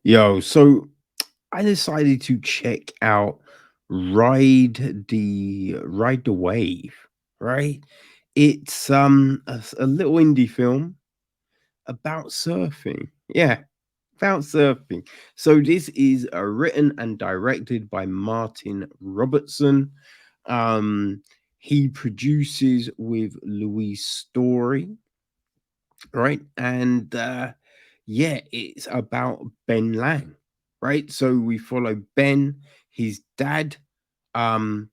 Yo, so I decided to check out Ride the Wave, right? It's a little indie film about surfing. Yeah, about surfing. So this is written and directed by Martyn Robertson. Um he produces with Louise Story, right? And yeah, it's about Ben Lang, right? So we follow Ben, his dad, um,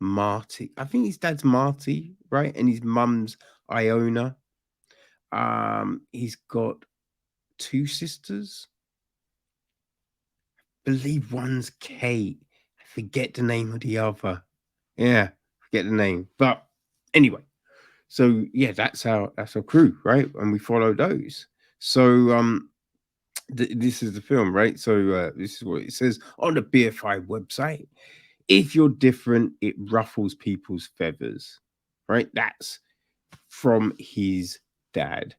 Marty. I think his dad's Marty, right? And his mum's Iona. He's got two sisters. Believe one's Kate. I forget the name of the other. Yeah, forget the name. But anyway, so yeah, that's our crew, right? And we follow those. So this is the film, right? So this is what it says on the BFI website. If you're different, it ruffles people's feathers, right? That's from his dad.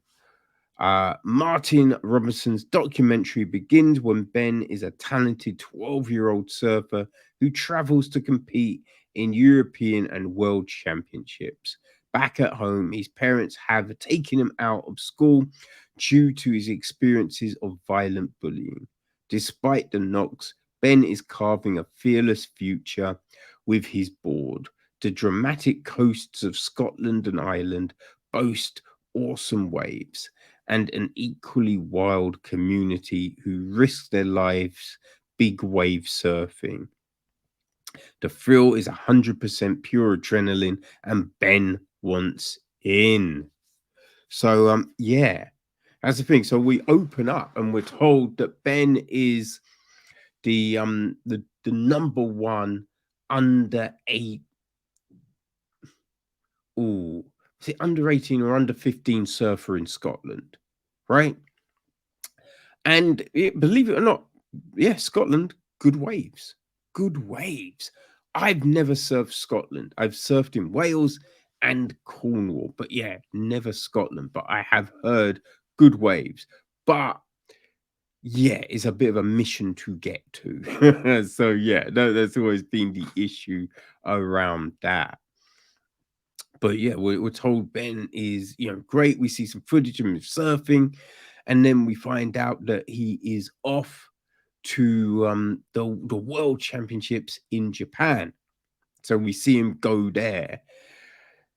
Martyn Robertson's documentary begins when Ben is a talented 12-year-old surfer who travels to compete in European and world championships. Back at home, his parents have taken him out of school due to his experiences of violent bullying. Despite the knocks, Ben is carving a fearless future with his board. The dramatic coasts of Scotland and Ireland boast awesome waves and an equally wild community who risk their lives big wave surfing. The thrill is 100% pure adrenaline, and Ben wants in. So, yeah, that's the thing. So we open up and we're told that Ben is the number one under eight. Ooh, is it under 18 or under 15 surfer in Scotland, right? And believe it or not, yeah, Scotland, good waves. Good waves. I've never surfed Scotland. I've surfed in Wales and Cornwall, but yeah, never Scotland. But I have heard good waves. But yeah, it's a bit of a mission to get to. So yeah, that's always been the issue around that. But yeah, we're told Ben is, great. We see some footage of him surfing, and then we find out that he is off to the world championships in Japan. So we see him go there.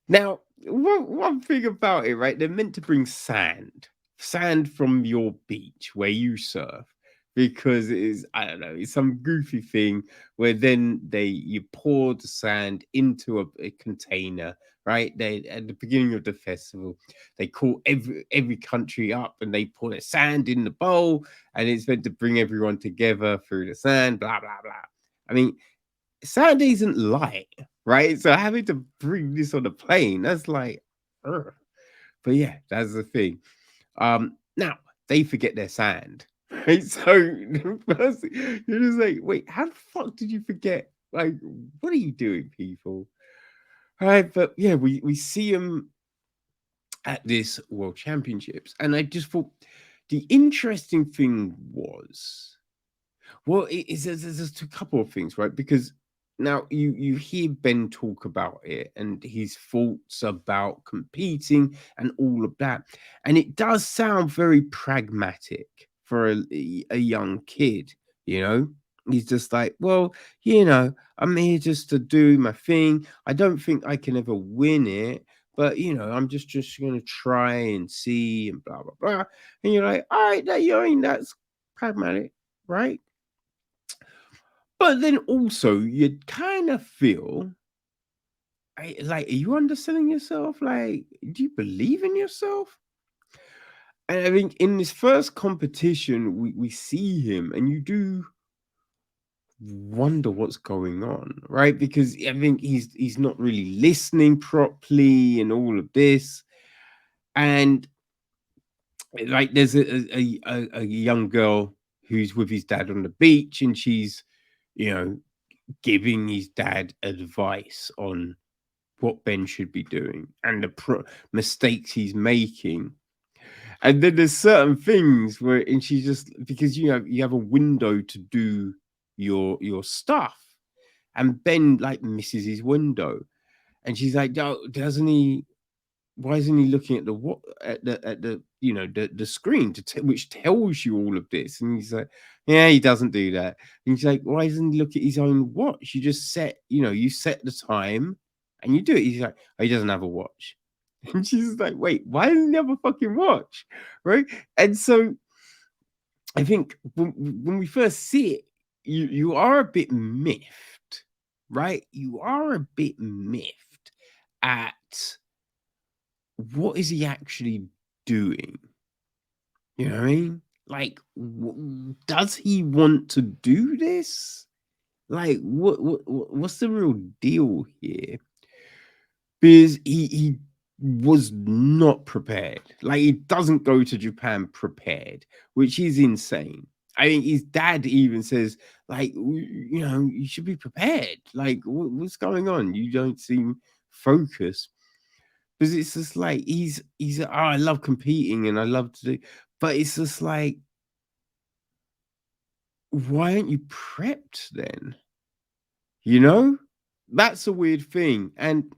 Now, one thing about it, right? They're meant to bring sand from your beach where you surf, because it is, I don't know, it's some goofy thing where then you pour the sand into a container, right? They at the beginning of the festival, they call every country up and they pour the sand in the bowl, and it's meant to bring everyone together through the sand, blah blah blah. I mean, sand isn't light, right? So having to bring this on a plane, that's like, ugh. But yeah, that's the thing. Now they forget their sand, right? So you're just like, wait, how the fuck did you forget? Like, what are you doing, people? Right? But yeah, we see them at this World Championships, and I just thought the interesting thing was, well, there's a couple of things, right? Because now you hear Ben talk about it and his thoughts about competing and all of that, and it does sound very pragmatic for a young kid. You know, he's just like, well, I'm here just to do my thing. I don't think I can ever win it, but I'm just gonna try and see and blah blah blah. And you're like, all right, that's pragmatic, right? But then also, you kind of feel like, are you underselling yourself? Like, do you believe in yourself? And I think in this first competition, we see him, and you do wonder what's going on, right? Because I think he's not really listening properly, and all of this, and like there's a young girl who's with his dad on the beach, and she's you know giving his dad advice on what Ben should be doing and the mistakes he's making. And then there's certain things where, and she's just, because you have a window to do your stuff, and Ben like misses his window, and she's like, "Oh, doesn't he? Why isn't he looking at the what at the the screen which tells you all of this?" And he's like, "Yeah, he doesn't do that." And she's like, "Why doesn't he look at his own watch? You just set, you set the time, and you do it." He's like, "Oh, he doesn't have a watch." And she's like, "Wait, why doesn't he have a fucking watch?" Right? And so I think when we first see it, you are a bit miffed, right? You are a bit miffed at what is he actually doing? You know what I mean? Like, does he want to do this? Like, what's the real deal here? Because he was not prepared. Like, he doesn't go to Japan prepared, which is insane. I think his dad even says, like, you should be prepared. Like, what's going on? You don't seem focused. Because it's just like he's oh, I love competing and I love to do, but it's just like, why aren't you prepped then? You know? That's a weird thing. And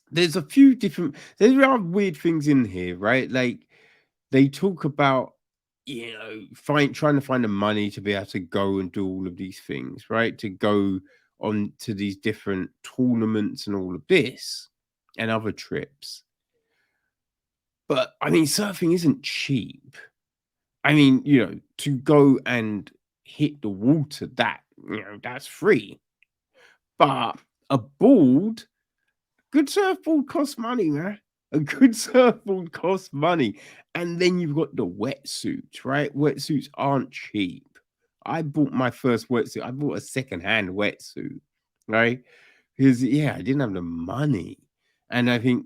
there's a few different, there are weird things in here, right? Like they talk about, trying to find the money to be able to go and do all of these things, right? To go on to these different tournaments and all of this and other trips. But I mean, surfing isn't cheap. I mean, to go and hit the water, that's free. But a board, good surfboard costs money, man. A good surfboard costs money. And then you've got the wetsuits, right? Wetsuits aren't cheap. I bought my first wetsuit. I bought a secondhand wetsuit, right? Because I didn't have the money. And I think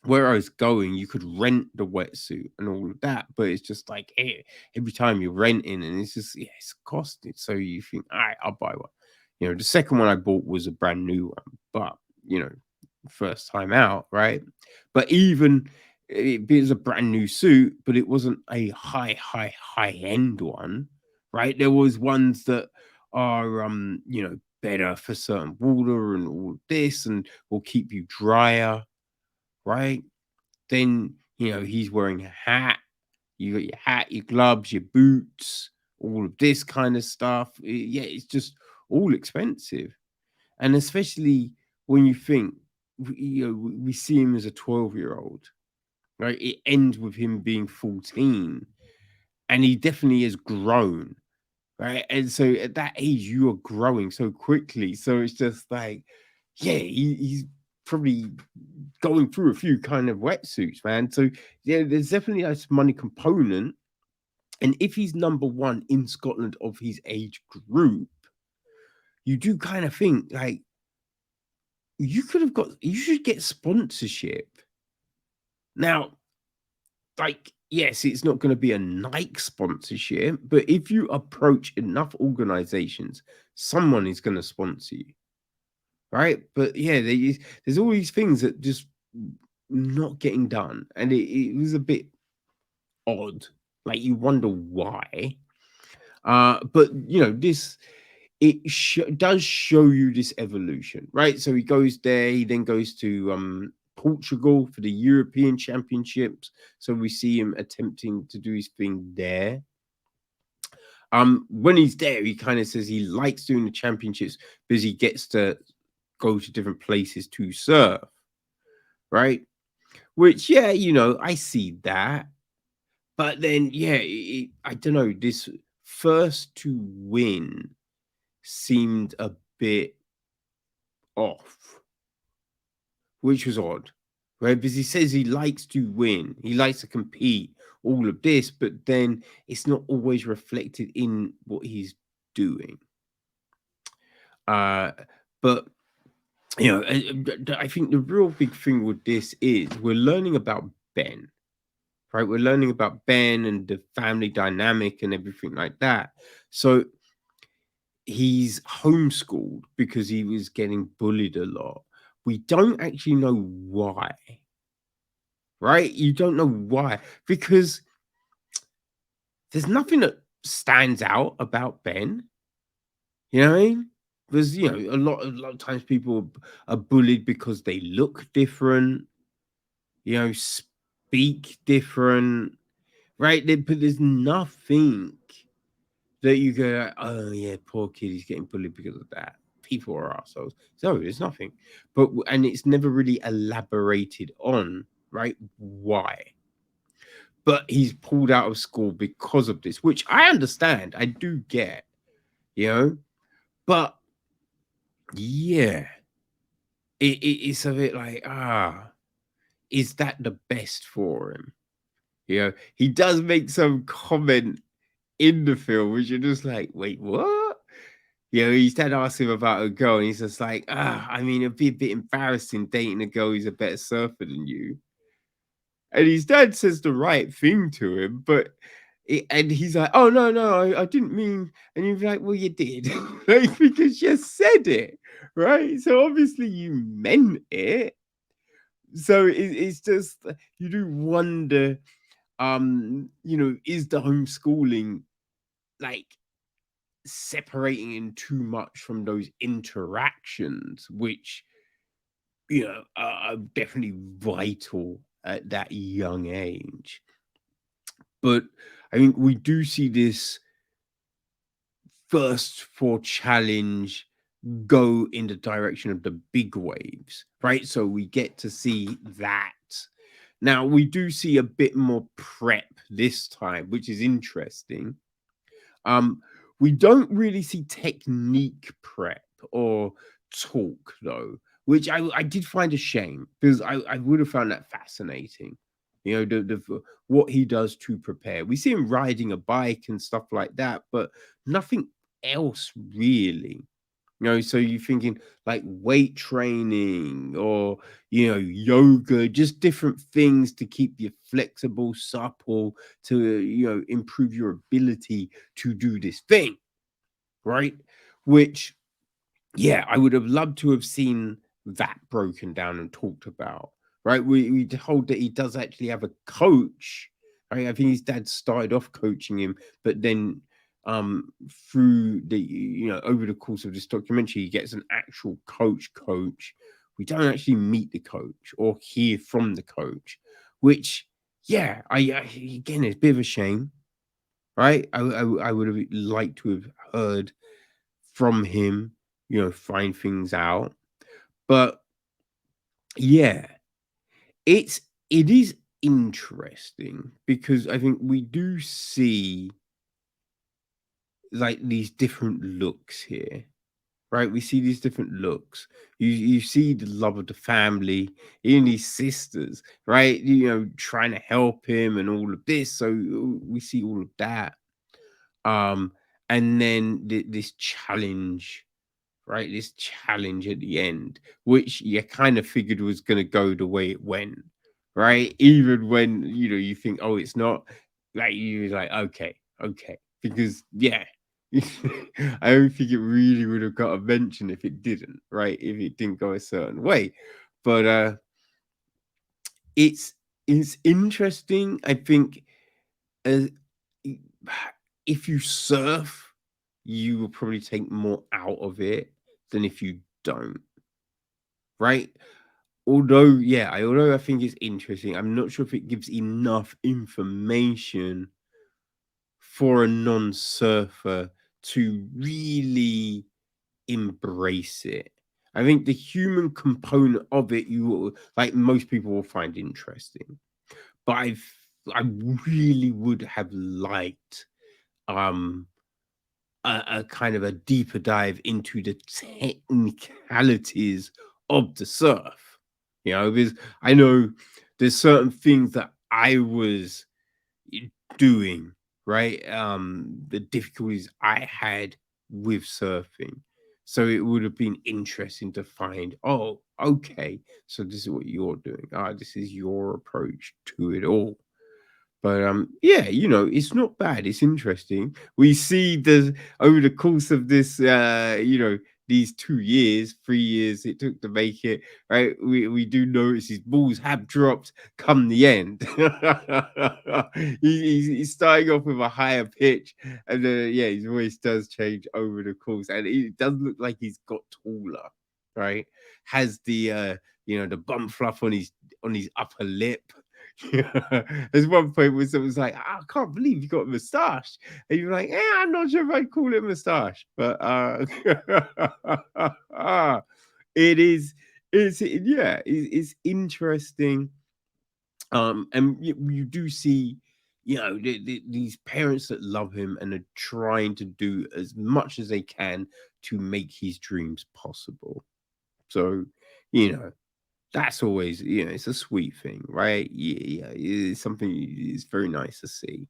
where I was going, you could rent the wetsuit and all of that, but it's just like every time you're renting, and it's just it's costing. So you think, all right, I'll buy one. The second one I bought was a brand new one, but first time out, right? But even it was a brand new suit, but it wasn't a high end one, right? There was ones that are better for certain water and all this, and will keep you drier, right? Then, he's wearing a hat. You got your hat, your gloves, your boots, all of this kind of stuff. Yeah, it's just all expensive. And especially when you think, we see him as a 12-year-old, right? It ends with him being 14, and he definitely has grown, right? And so at that age, you are growing so quickly. So it's just like, yeah, he's probably going through a few kind of wetsuits, man. So yeah, there's definitely a money component. And if he's number one in Scotland of his age group, you do kind of think like you should get sponsorship. Now, like, yes, it's not going to be a Nike sponsorship, but if you approach enough organizations, someone is going to sponsor you. Right. But yeah, there's all these things that just not getting done. And it was a bit odd. Like you wonder why. But this does show you this evolution, right? So he goes there, he then goes to Portugal for the European Championships. So we see him attempting to do his thing there. When he's there, he kind of says he likes doing the championships because he gets to go to different places to surf, right? Which, I see that. But then, I don't know, this first to win seemed a bit off, which was odd, right? Because he says he likes to win, he likes to compete, all of this, but then it's not always reflected in what he's doing. But I think the real big thing with this is we're learning about Ben, right? We're learning about Ben and the family dynamic and everything like that. So he's homeschooled because he was getting bullied a lot. We don't actually know why, right? You don't know why, because there's nothing that stands out about Ben. You know what I mean? There's, a lot of times people are bullied because they look different, speak different, right? But there's nothing that you go, like, oh yeah, poor kid, he's getting bullied because of that. People are assholes. So there's nothing, and it's never really elaborated on, right? Why? But he's pulled out of school because of this, which I understand. I do get, you know, but yeah, it's a bit like, is that the best for him? He does make some comment in the film, which you're just like, wait, what? His dad asks him about a girl, and he's just like, I mean, it'd be a bit embarrassing dating a girl who's a better surfer than you. And his dad says the right thing to him, and he's like, oh, no, I didn't mean. And you're like, well, you did, like, because you said it, right? So obviously you meant it. So it's just, you do wonder, is the homeschooling like separating in too much from those interactions, which are definitely vital at that young age. But I think we do see this first for challenge go in the direction of the big waves, right? So we get to see that. Now we do see a bit more prep this time, which is interesting. We don't really see technique prep or talk though, which I did find a shame, because I would have found that fascinating. What he does to prepare. We see him riding a bike and stuff like that, but nothing else really. So you're thinking like weight training or yoga, just different things to keep you flexible, supple, to improve your ability to do this thing, right? Which, yeah, I would have loved to have seen that broken down and talked about, right? We told that he does actually have a coach, right? I think his dad started off coaching him, but then through the over the course of this documentary, he gets an actual coach. We don't actually meet the coach or hear from the coach, which, yeah, I again, it's a bit of a shame, right? I would have liked to have heard from him, find things out. But yeah, it's it is interesting, because I think we do see like these different looks here, right? We see these different looks. You see the love of the family, even these sisters, right? Trying to help him and all of this. So we see all of that. Um, and then this challenge, right? This challenge at the end, which you kind of figured was going to go the way it went, right? Even when you think, oh, it's not, like, you're like, okay, because yeah, I don't think it really would have got a mention if it didn't, right? If it didn't go a certain way, but it's interesting. I think, uh, if you surf, you will probably take more out of it than if you don't, right? Although I think it's interesting, I'm not sure if it gives enough information for a non-surfer to really embrace it. I think the human component of it, like most people will find interesting, but I really would have liked um a kind of a deeper dive into the technicalities of the surf. Because I know there's certain things that I was doing, right? The difficulties I had with surfing. So it would have been interesting to find, oh, okay, so this is what you're doing. This is your approach to it all. But yeah, it's not bad. It's interesting. We see the over the course of this, these 2 years, 3 years it took to make it, right? We do notice his balls have dropped come the end. He's starting off with a higher pitch, and yeah, his voice does change over the course, and it does look like he's got taller, right? Has the the bum fluff on his upper lip. There's one point where someone's like, I can't believe you got a moustache. And you're like, yeah, I'm not sure if I'd call it a moustache, but it is, it's interesting. And you do see, these parents that love him and are trying to do as much as they can to make his dreams possible. So, you know, that's always, it's a sweet thing, right? Yeah, it's something, it's very nice to see.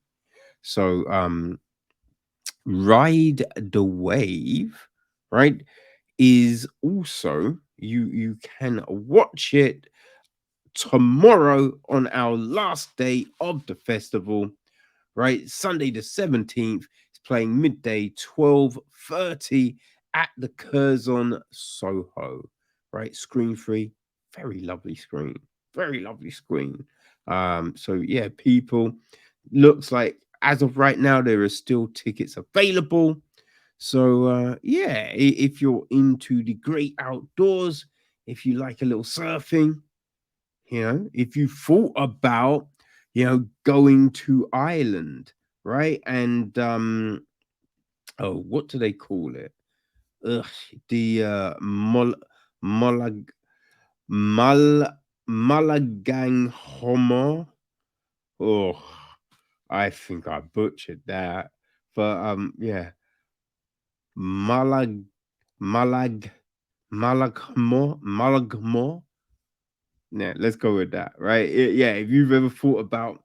So, Ride the Wave, right, is also, you can watch it tomorrow on our last day of the festival, right? Sunday the 17th. It's playing midday 12:30 at the Curzon Soho, right? Screen free, very lovely screen, very lovely screen. So yeah, people, looks like as of right now there are still tickets available. So yeah, if you're into the great outdoors, if you like a little surfing, if you thought about, going to Ireland, right? And oh, what do they call it? Ugh, the Mullag Mull Mullaghmore. Oh, I think I butchered that. But yeah, Mullag Mullag Mullaghmore. Yeah, let's go with that, right? Yeah, if you've ever thought about,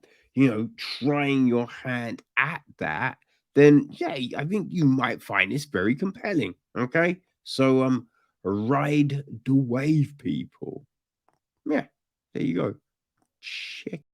trying your hand at that, then yeah, I think you might find this very compelling. Okay, so ride the wave, people. Yeah, there you go. Check